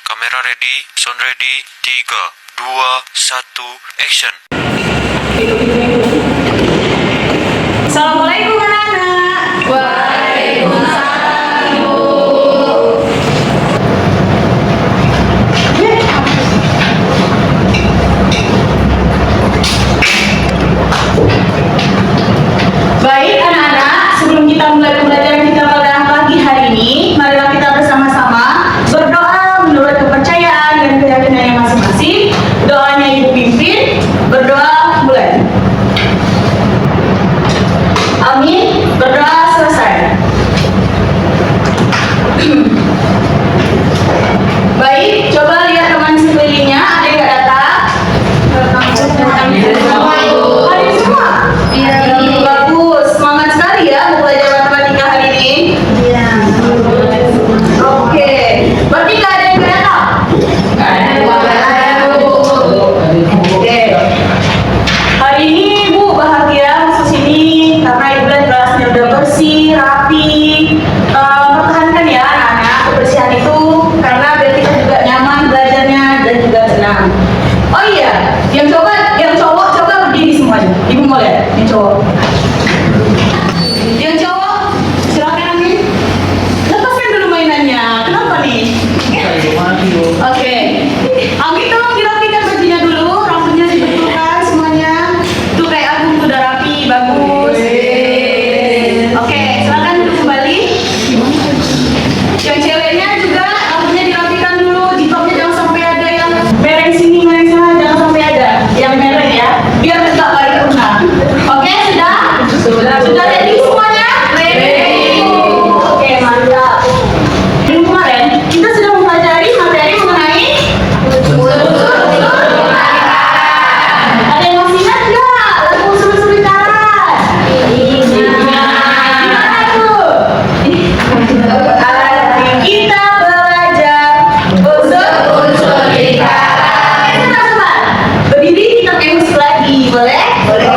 Kamera ready, sound ready, 3, 2, 1, action. Assalamualaikum anak-anak. Waalaikumsalam. Baik anak-anak, sebelum kita mulai pembelajaran kita pada pagi hari ini, marilah kita bersama-sama berdoa menurut kepercayaan dan keyakinannya masing-masing. Doanya Ibu pimpin, berdoa mulai. Amin, berdoa selesai. Baik, coba lihat teman sekelilingnya, ada yang nggak datang? Hadir semua? Iya. Bagus, semangat sekali ya mau belajar matematika hari ini. Iya. Oke, berarti nggak ada yang nggak datang? Oke. Hari ini Ibu bahagia masuk sini karena Ibu lihat kelasnya udah bersih, rapi. Pertahankan ya anak-anak kebersihan itu karena biar kita juga nyaman belajarnya dan juga senang. Oh iya, yang cowok coba berdiri semuanya. Ibu mau lihat yang cowok. Yang cowok silakan nih. Lepaskan dulu mainannya. Kenapa nih? Oke. Ami tolong dirapikan bajunya dulu, rambutnya dibetulkan semuanya. Tuh kayak Agung udah rapi, bagus. Oke, silakan duduk kembali. Yang ceweknya juga rambutnya dirapikan dulu, jilbabnya jangan sampai ada yang mereng sini, mereng sana, jangan sampai ada yang mereng ya. Biar nggak paripurna. Oke, sudah ready semuanya? Ready. Oke, mantap. Minggu kemarin kita sudah mempelajari materi mengenai ada yang masih ingat nggak lagu usul-usul lingkaran? Gimana tuh? Kita belajar usul-usul lingkaran. Sebentar. Berdiri kita pakai musik lagi, boleh? Boleh.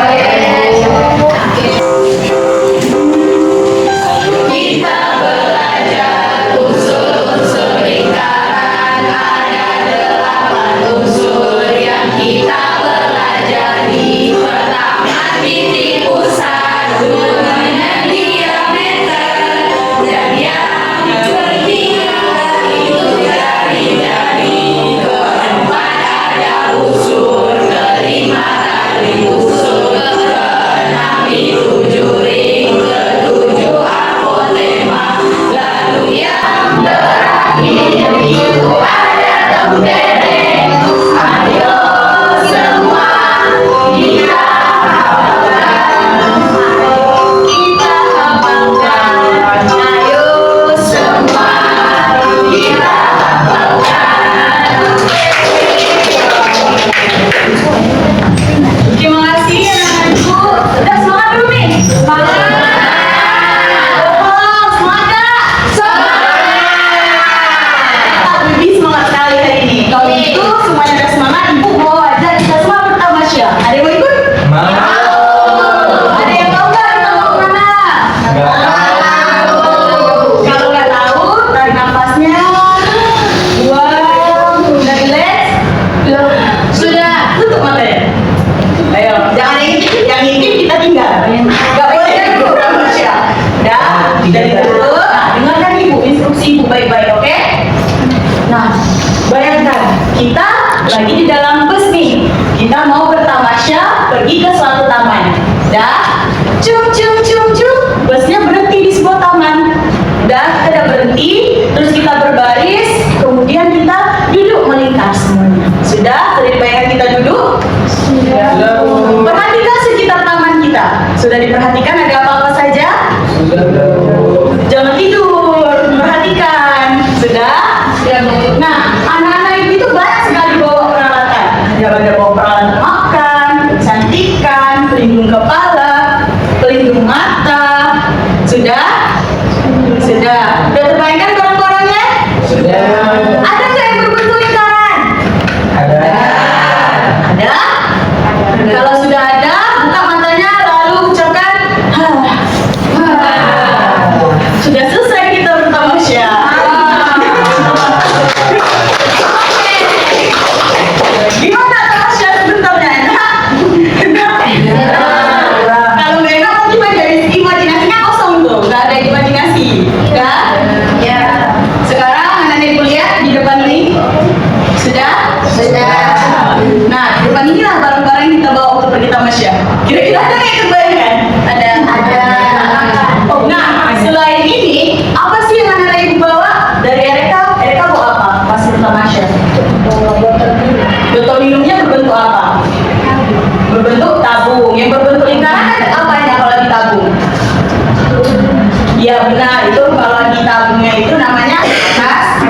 Iya benar, itu kalau di tabungnya itu namanya atas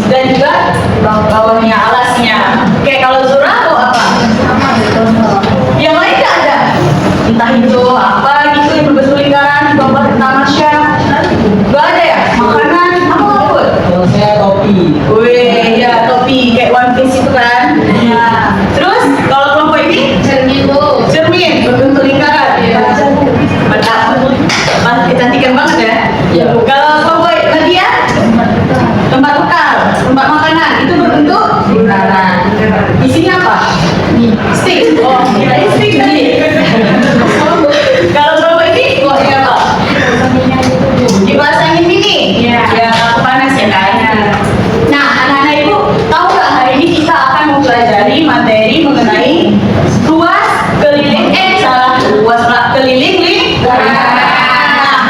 dan juga bawahnya alasnya. Oke, kalau Zura mau apa? Yang lain nggak ada? Entah itu apa gitu yang berbentuk lingkaran di bawah tamasya. Gak ada ya? Makanan apa ngapur? Kalau saya topi. Wih, ya topi kayak One Piece itu kan. Nah, terus kalau kelompok ini cermin bu. Cermin berbentuk lingkaran. Ya. Kecantikan banget ya. Iya. Kalau kelompok Nadia tempat bekal, tempat makanan itu berbentuk lingkaran. Isinya apa? Stick. Oh, kirain stick tadi. Kalau kelompok ini kelompoknya apa? Kipas angin mini. Ya, aku panas ya kan. Nah, anak-anak ibu tahu nggak hari ini kita akan mempelajari materi mengenai ruas keliling keliling lingkaran. Nah,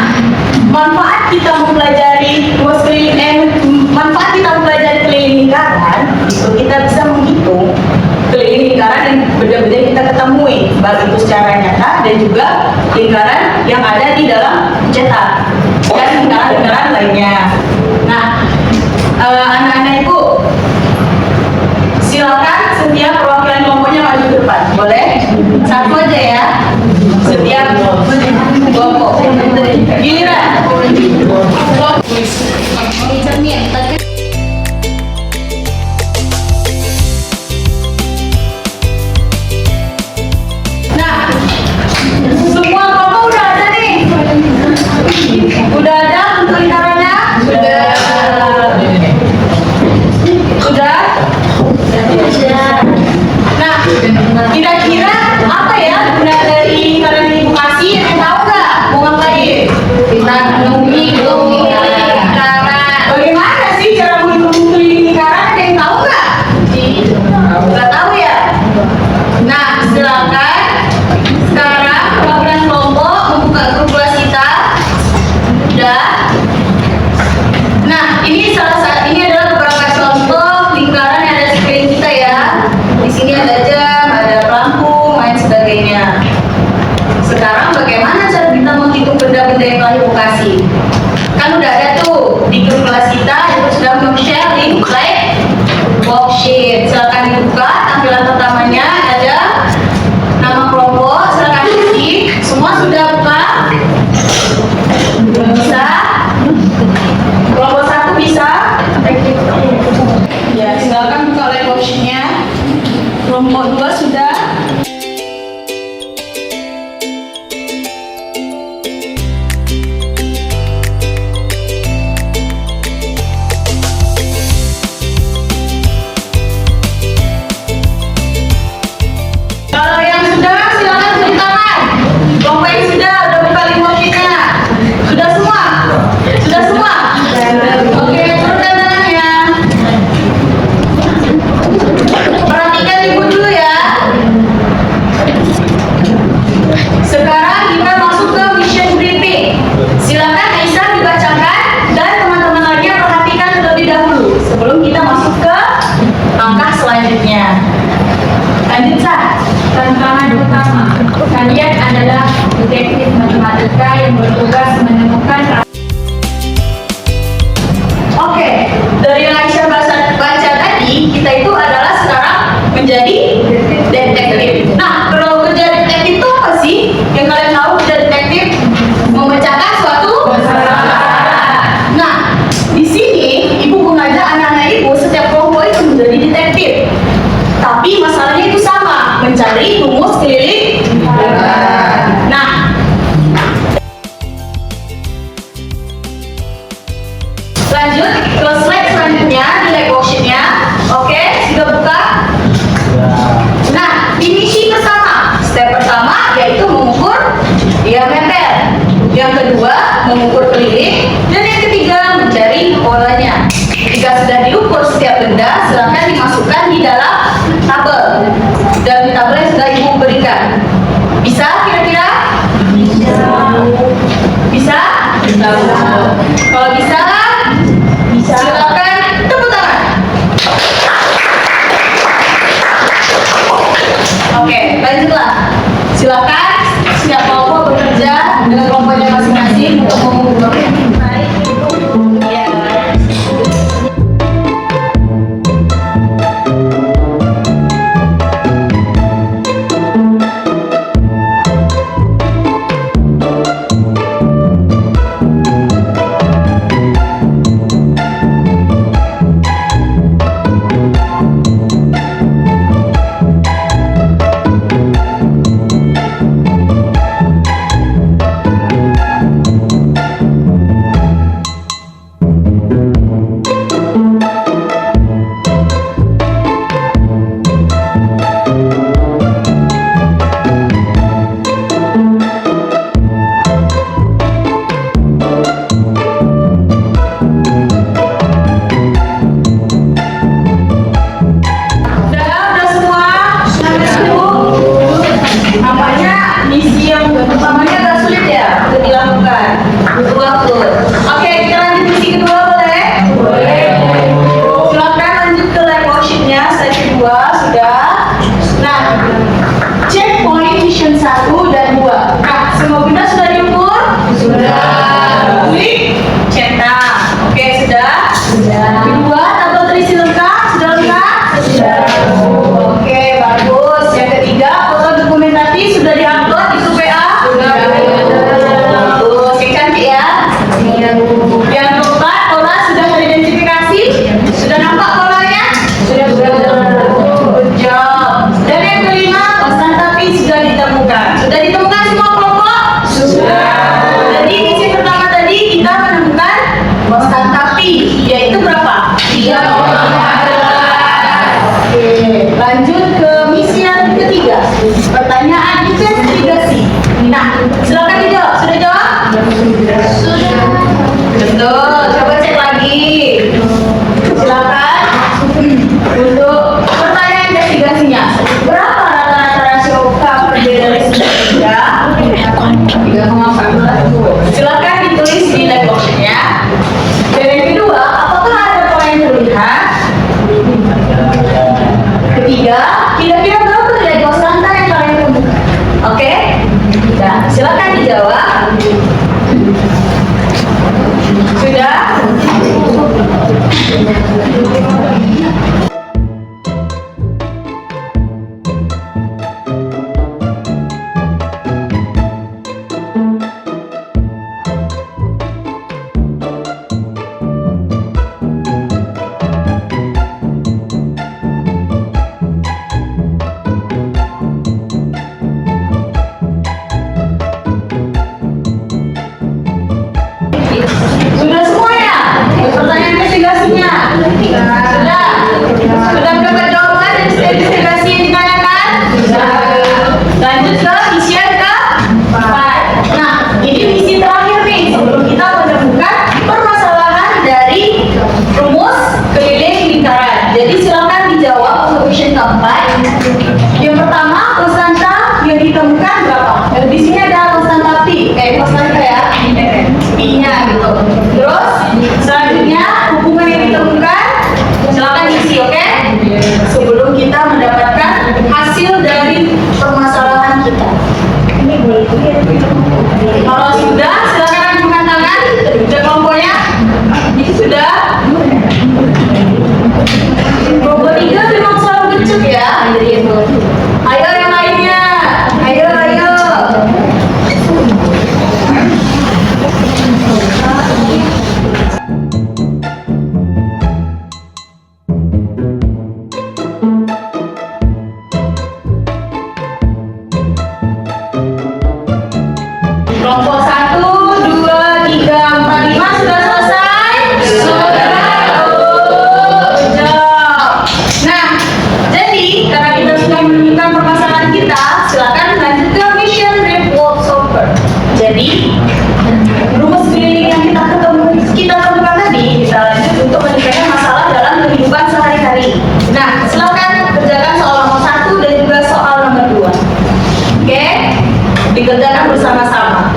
manfaat kita mempelajari ruas keliling manfaat kita mempelajari keliling lingkaran itu kita bisa menghitung keliling lingkaran yang benda-benda yang kita ketemui, baik itu secara nyata dan juga lingkaran yang ada di dalam cetak dan lingkaran-lingkaran lainnya. Nah, anak-anak ibu silakan setiap perwakilan kelompoknya maju ke depan, boleh? Satu aja ya, setiap kelompok. Giliran. Nah, semua kelompok udah ada nih. Udah ada bentuk lingkarannya? Sudah. Sudah? Nah, kira-kira apa ya guna dari lingkaran ibu kasih? Yang tahu nggak? Mau ngapain? Kita menghitung lingkaran. Bagaimana sih cara menghitung lingkaran? Ada yang tahu nggak? Nggak tahu ya? Nah, silakan sekarang perwakilan kelompok membuka grup kelas kita. Udah. Nah, ini adalah beberapa contoh lingkaran yang ada di sekeliling kita ya. Di sini ada jam, ada pelampung, lain sebagainya. Sekarang bagaimana cara kita menghitung benda-benda yang telah ibu kasih? Kan udah ada tuh di grup kelas kita, ibu sudah men-share link like worksheet. Silakan dibuka, tampilan pertamanya ada nama kelompok, silakan isi. Semua sudah buka? Belum bisa? Kelompok 1 bisa? Ya, silakan buka like worksheet-nya. Kelompok 2 sudah? Kalau yang sudah, silakan beri tangan. Kelompok yang sudah buka link worksheet-nya. Sudah semua? Sudah semua? Oke, turunkan tangannya. Perhatikan ibu dulu ya. Sekarang kita masuk ke mission briefing. Silakan Aisyah dibacakan dan teman-teman lainnya perhatikan terlebih dahulu sebelum kita masuk ke langkah selanjutnya. Lanjut, Sa. Tantangan utama, kalian adalah detektif matematika yang bertugas menemukan. Oke, dari yang Aisyah baca tadi, kita itu adalah sekarang menjadi detektif. Nah, kalau kerja detektif itu apa sih? Yang kalian tahu kerja detektif? Memecahkan suatu masalah. Nah, di sini ibu mengajak anak-anak ibu setiap kelompok itu menjadi detektif. Tapi masalahnya itu sama, mencari rumus keliling. Nah, lanjut ke slide selanjutnya di like worksheet-nya. Oke, sudah buka? Nah, misi pertama. Step pertama yaitu mengukur diameter. Yang kedua, mengukur keliling. Dan yang ketiga, mencari polanya. Jika sudah diukur setiap benda, silakan dimasukkan di dalam tabel. Dan di tabel yang sudah ibu berikan. Bisa kira-kira? Bisa? Bisa. Kalau bisa, silakan tepuk tangan. Oke, lanjutlah. Silakan setiap kelompok bekerja dengan kelompoknya masing-masing untuk mengukur Silakan ditulis di line box-nya. Dan yang kedua, apakah ada pola yang terlihat? Ketiga, kira-kira berapa nilai konstanta yang kalian temukan? Oke? Nah, silakan dijawab. Sudah? Sudah semuanya? Pertanyaan investigasinya? Sudah? Sudah dapat jawaban dari investigasi yang ditanyakan? Sudah. Lanjut ke isian ke? Nah, ini misi terakhir nih sebelum kita menemukan permasalahan dari rumus keliling lingkaran. Jadi silakan dijawab untuk question keempat. Yang pertama, konstanta yang ditemukan berapa? Di sini ada konstanta pi, konstanta ya, pi-nya gitu. Terus selanjutnya hubungan yang ditemukan silakan isi, oke? Sebelum kita mendapatkan hasil dari permasalahan kita. Kalau sudah, silakan ajukan tangan. Sudah kelompoknya? Sudah? Kelompok 3 memang selalu gecut ya. Ayo yang lainnya. Ayo. Kelompok 1, 2, 3, 4, 5 sudah selesai? Sudah. Good job. Nah, jadi karena kita sudah menemukan permasalahan kita, silakan lanjut ke mission report solver. Jadi, rumus keliling yang kita temukan tadi, kita lanjut untuk menyelesaikan masalah dalam kehidupan sehari-hari. Nah, silakan kerjakan soal nomor 1 dan juga soal nomor 2. Oke? Dikerjakan bersama-sama.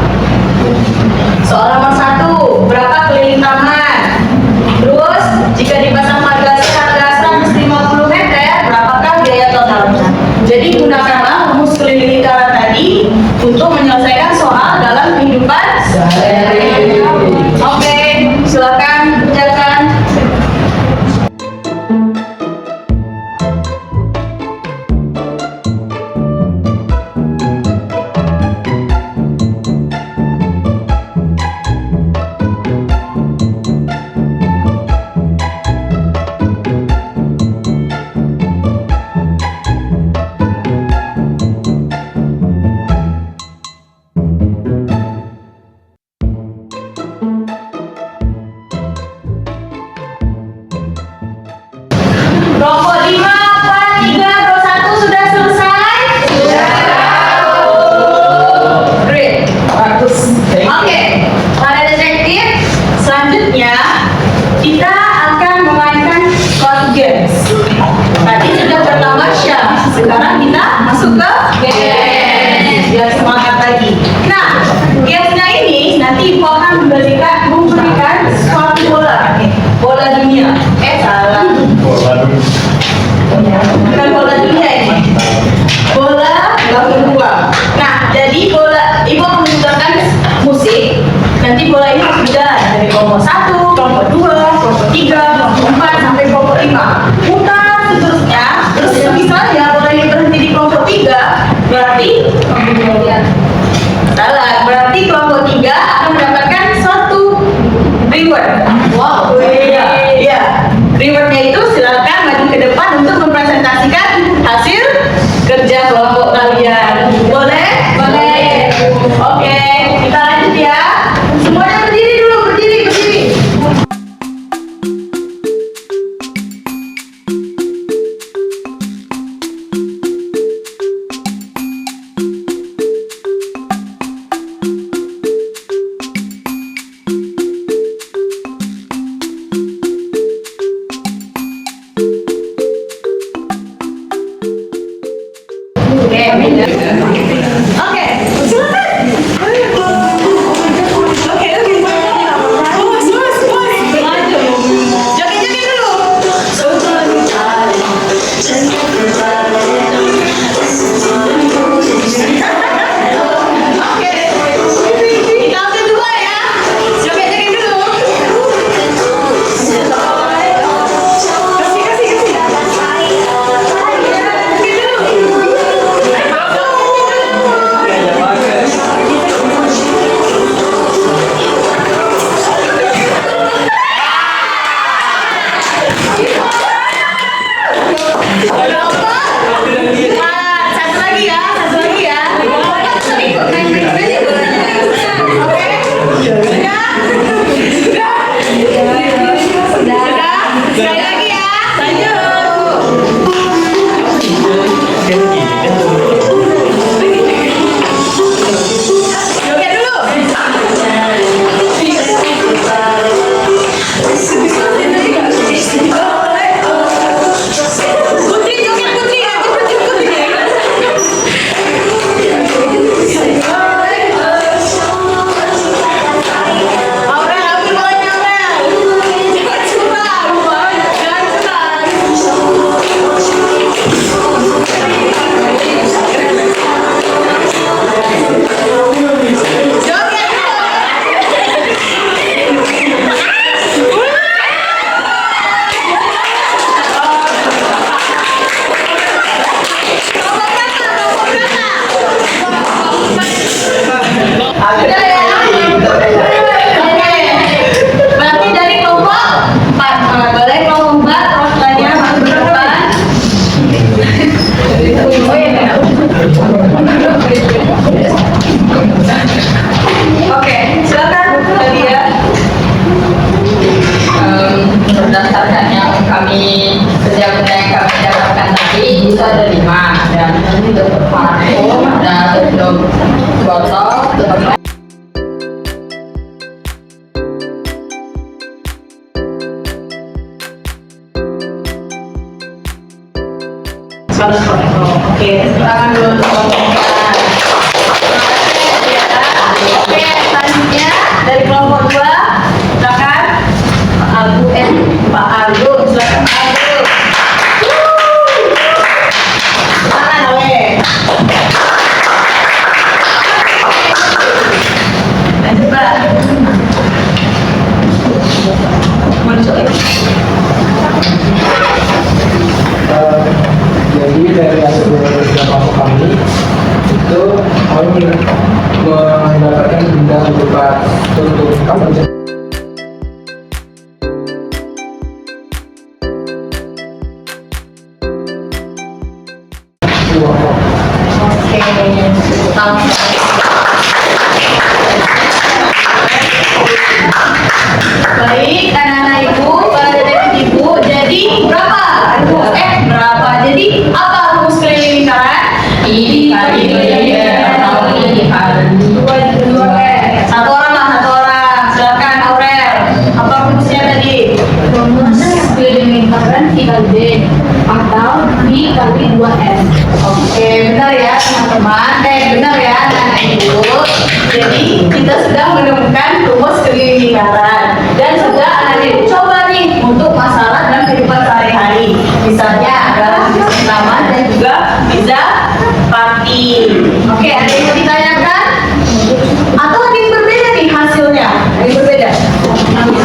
Soal nomor 1, berapa keliling taman? Terus, jika dipasang harga 150 meter, berapakah biaya totalnya? Jadi, gunakanlah rumus keliling lingkaran tadi untuk menyelesaikan soal dalam kehidupan sehari-hari. Oke, silakan kerjakan. Kelompok 5, 4, 3, 2, 1 sudah selesai? Sudah. Great. Bagus. Oke. Para detektif, selanjutnya kita akan memainkan card games. Tadi sudah pertama Syah, sekarang kita masuk ke games. Biar semangat lagi. Nah, gamesnya ini nanti Ibu akan memberikan suatu bola. Bola dunia. Salah. Bukan bola dunia ini. Bola kedua. Nah, jadi bola Ibu akan memutarkan musik. Nanti bola ini harus berjalan dari kelompok 1, kelompok 2, kelompok 3, kelompok 4 sampai kelompok 5. Putar seterusnya. Terus misalnya bola ini berhenti di kelompok 3, berarti salah. Berarti kelompok 3 akan mendapatkan suatu reward. Wow. Iya. Rewardnya itu silakan maju ke depan untuk mempresentasikan hasil kerja kelompok kalian. Boleh? Boleh. Oke, kita lanjut ya. Semuanya berdiri dulu, berdiri. kami setiap benda yang kami dapatkan tadi itu ada 5. Ada tutup parfum, ada tutup botol, tutup Oke, tangan dulu untuk pembukaan. Oke, selanjutnya dari kelompok 2, silakan Pak Agung, silakan Pak Agung. Mana Nawe? Lanjut Pak. Muncul. Jadi dari hasil beberapa kami itu kami mendapatkan benda berupa tutup kamu. Oke, baik, anak-anak ibu, ibu, jadi berapa? Berapa? Jadi apa rumus keliling lingkaran? I kali atau I dikali Satu orang lah, satu orang. Silakan Aurel. Apa rumusnya tadi? rumus keliling lingkaran I kali D atau I kali 2N. Oke, benar ya teman-teman. Benar ya anak-anak ibu. Jadi kita sudah menemukan rumus keliling lingkaran dan sudah anak ibu coba nih untuk masalah dalam kehidupan sehari-hari. Misalnya dalam bisnis taman dan juga bisa party. Oke, ada yang mau ditanyakan? Atau ada yang berbeda nih hasilnya? Ada yang berbeda?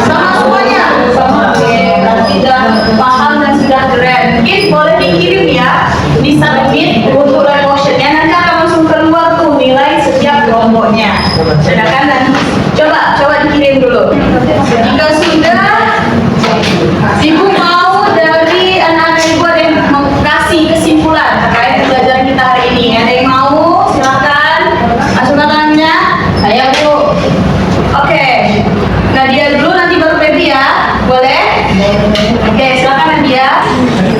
Sama semuanya? Sama. Oke, berarti sudah paham dan sudah keren. Mungkin boleh dikirim ya di submit untuk live motionnya. Nanti akan langsung keluar tuh nilai setiap kelompoknya. Silakan dan coba dikirim dulu. Jika sudah, ibu mau dari anak-anak ibu ada yang mau kasih kesimpulan terkait pelajaran kita hari ini. Ada yang mau? Silakan. Masukkan tangannya. Saya Bu. Oke. Nadia dulu, nanti baru Feby ya. Boleh? Oke, silakan Nadia.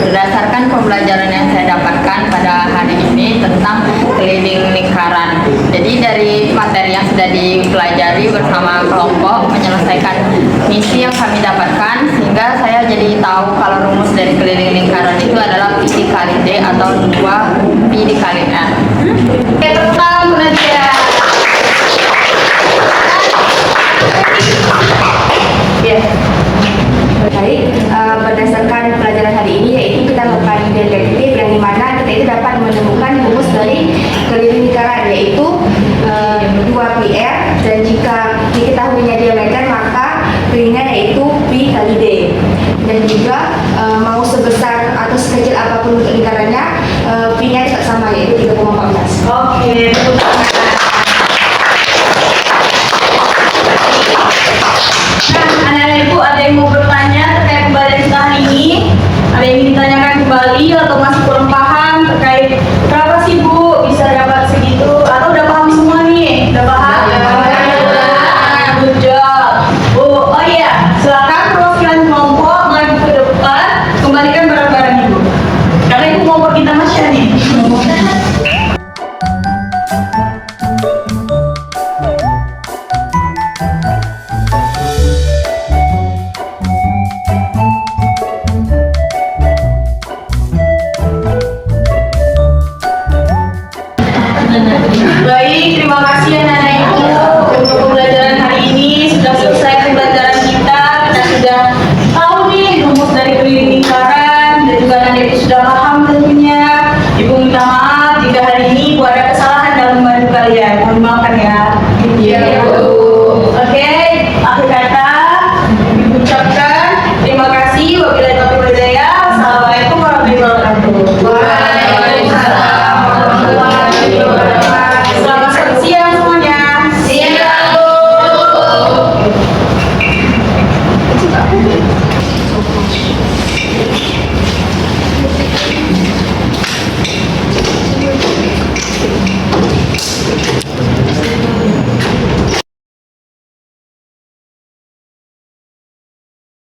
Berdasarkan pembelajaran yang saya dapatkan pada hari ini tentang keliling lingkaran. Jadi dari materi yang sudah dipelajari bersama kelompok menyelesaikan misi yang kami dapatkan, sehingga saya jadi tahu kalau rumus dari keliling lingkaran itu adalah Pi dikali D atau 2 Pi dikali N. Oke, tepuk tangan untuk Nadia. Ya. Baik, berdasarkan pelajaran hari ini yaitu kita melakukan detektif yang dimana kita itu dapat menemukan rumus dari keliling lingkaran yaitu 2PR dan jika diketahuinya diameter maka kelilingnya yaitu Pi kali D dan juga mau sebesar atau sekecil apapun lingkarannya Pi-nya tetap sama yaitu 3,14. Oke, tepuk tangan.